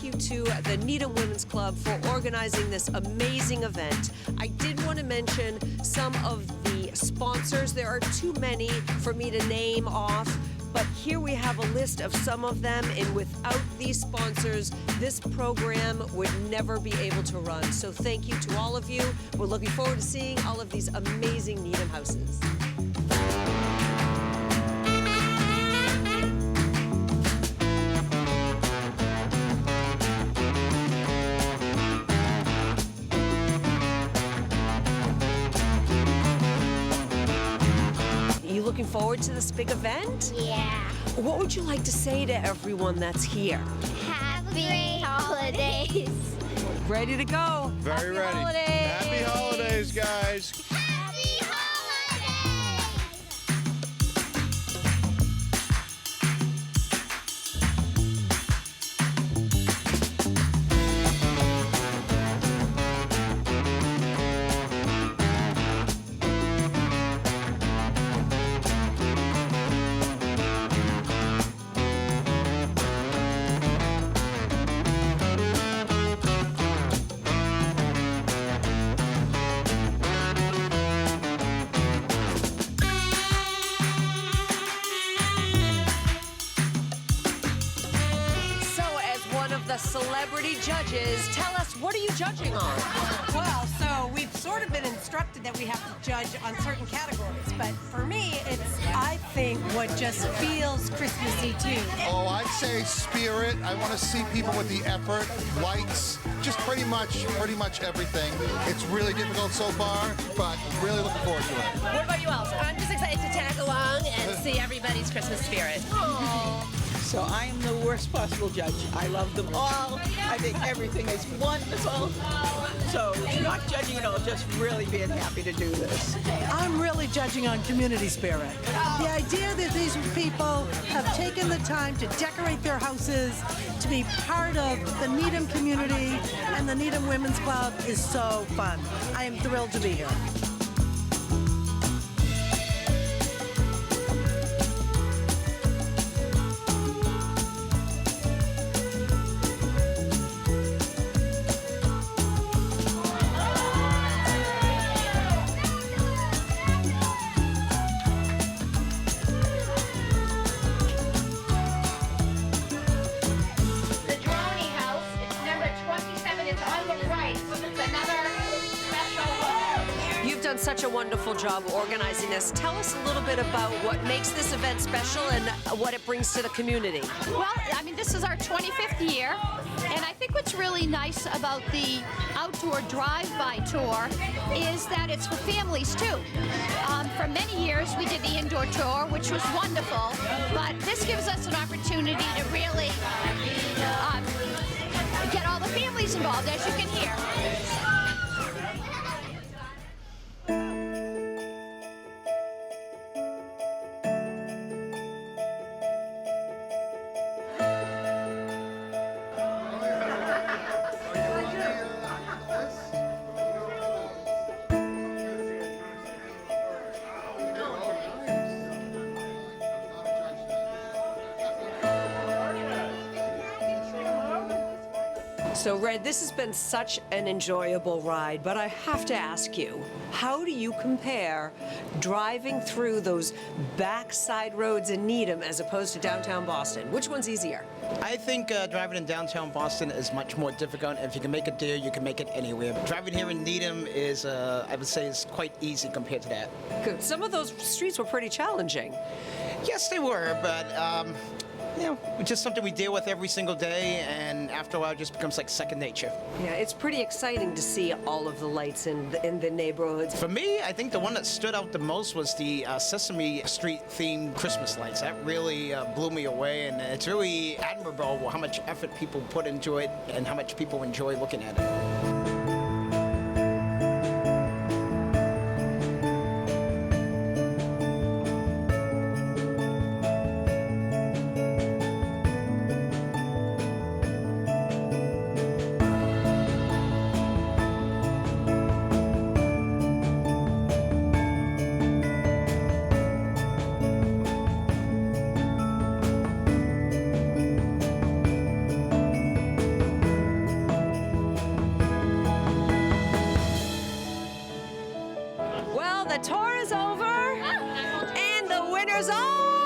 you to the Needham Women's Club for organizing this amazing event. I did want to mention some of the sponsors. There are too many for me to name off, but here we have a list of some of them, and without these sponsors, this program would never be able to run. So thank you to all of you. We're looking forward to seeing all of these amazing Needham houses. You looking forward to this big event? Yeah. What would you like to say to everyone that's here? Happy holidays. Ready to go. Very Happy ready. Holidays. Happy holidays, guys. Happy holidays. The celebrity judges, tell us, what are you judging on? Well, so we've sort of been instructed that we have to judge on certain categories, but for me, it's, I think, what just feels Christmassy too. Oh, I'd say spirit. I want to see people with the effort, lights, just pretty much everything. It's really difficult so far, but really looking forward to it. What about you else? I'm just excited to tag along and see everybody's Christmas spirit. So I am the worst possible judge. I love them all. I think everything is wonderful. So not judging at all, just really being happy to do this. I'm really judging on community spirit. The idea that these people have taken the time to decorate their houses, to be part of the Needham community and the Needham Women's Club is so fun. I am thrilled to be here. Done such a wonderful job organizing this. Tell us a little bit about what makes this event special and what it brings to the community. Well, I mean, this is our 25th year, and I think what's really nice about the outdoor drive-by tour is that it's for families too. For many years, we did the indoor tour, which was wonderful, but this gives us an opportunity to really get all the families involved, as you can hear. So, Red, this has been such an enjoyable ride, but I have to ask you, how do you compare driving through those backside roads in Needham as opposed to downtown Boston? Which one's easier? I think driving in downtown Boston is much more difficult. If you can make it there, you can make it anywhere. Driving here in Needham is, I would say, is quite easy compared to that. Good. Some of those streets were pretty challenging. Yes, they were, but you know, it's just something we deal with every single day, and after a while it just becomes like second nature. Yeah, it's pretty exciting to see all of the lights in the neighborhoods. For me, I think the one that stood out the most was the Sesame Street themed Christmas lights. That really blew me away, and it's really admirable how much effort people put into it and how much people enjoy looking at it. the tour is over, and the winners are